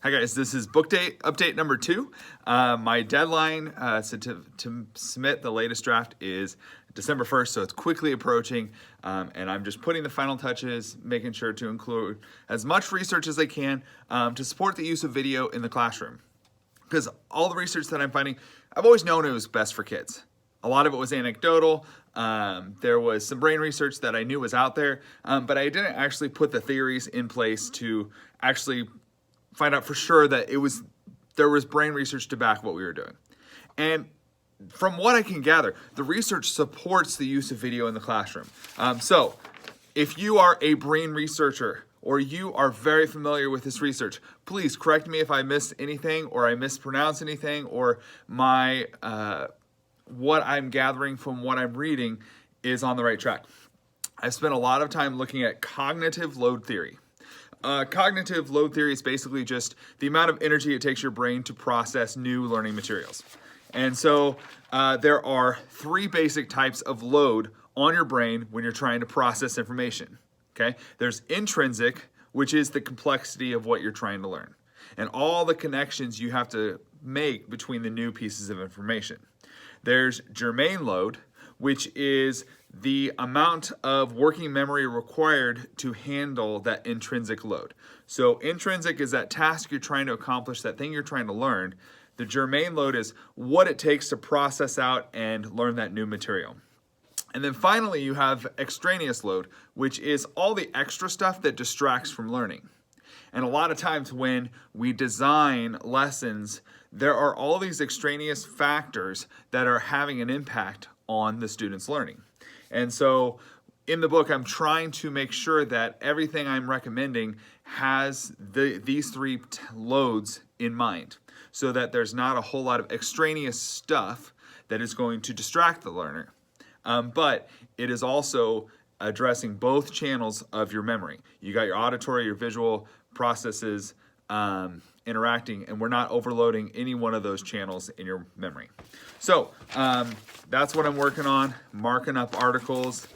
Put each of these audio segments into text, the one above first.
Hi guys, this is book date update number 2. My deadline to submit the latest draft is December 1st, so it's quickly approaching, and I'm just putting the final touches, making sure to include as much research as I can to support the use of video in the classroom. Because all the research that I'm finding, I've always known it was best for kids. A lot of it was anecdotal. There was some brain research that I knew was out there, but I didn't actually put the theories in place to actually find out for sure that there was brain research to back what we were doing. And from what I can gather, the research supports the use of video in the classroom. So if you are a brain researcher or you are very familiar with this research, please correct me if I miss anything or I mispronounce anything or my what I'm gathering from what I'm reading is on the right track. I've spent a lot of time looking at cognitive load theory. Cognitive load theory is basically just the amount of energy it takes your brain to process new learning materials. And so there are 3 basic types of load on your brain when you're trying to process information. Okay? There's intrinsic, which is the complexity of what you're trying to learn, and all the connections you have to make between the new pieces of information. There's germane load, which is the amount of working memory required to handle that intrinsic load. So intrinsic is that task you're trying to accomplish, that thing you're trying to learn. The germane load is what it takes to process out and learn that new material. And then finally, you have extraneous load, which is all the extra stuff that distracts from learning. And a lot of times when we design lessons, there are all these extraneous factors that are having an impact on the student's learning. And so in the book, I'm trying to make sure that everything I'm recommending has these 3 loads in mind, so that there's not a whole lot of extraneous stuff that is going to distract the learner. But it is also addressing both channels of your memory. You got your auditory, your visual processes interacting, and we're not overloading any one of those channels in your memory. So that's what I'm working on, marking up articles,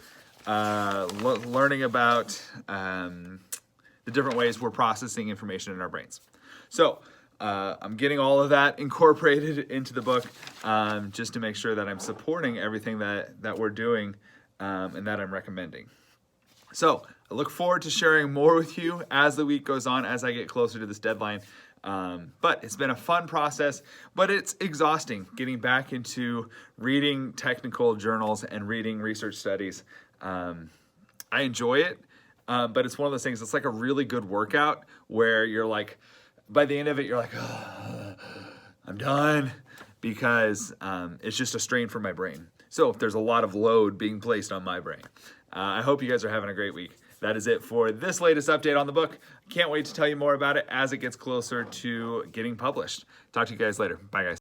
learning about the different ways we're processing information in our brains. So I'm getting all of that incorporated into the book just to make sure that I'm supporting everything that we're doing and that I'm recommending. So I look forward to sharing more with you as the week goes on, as I get closer to this deadline. But it's been a fun process, but it's exhausting getting back into reading technical journals and reading research studies. I enjoy it, but it's one of those things, it's like a really good workout where you're like, by the end of it, you're like, oh, I'm done, because it's just a strain for my brain. So if there's a lot of load being placed on my brain. I hope you guys are having a great week. That is it for this latest update on the book. Can't wait to tell you more about it as it gets closer to getting published. Talk to you guys later. Bye, guys.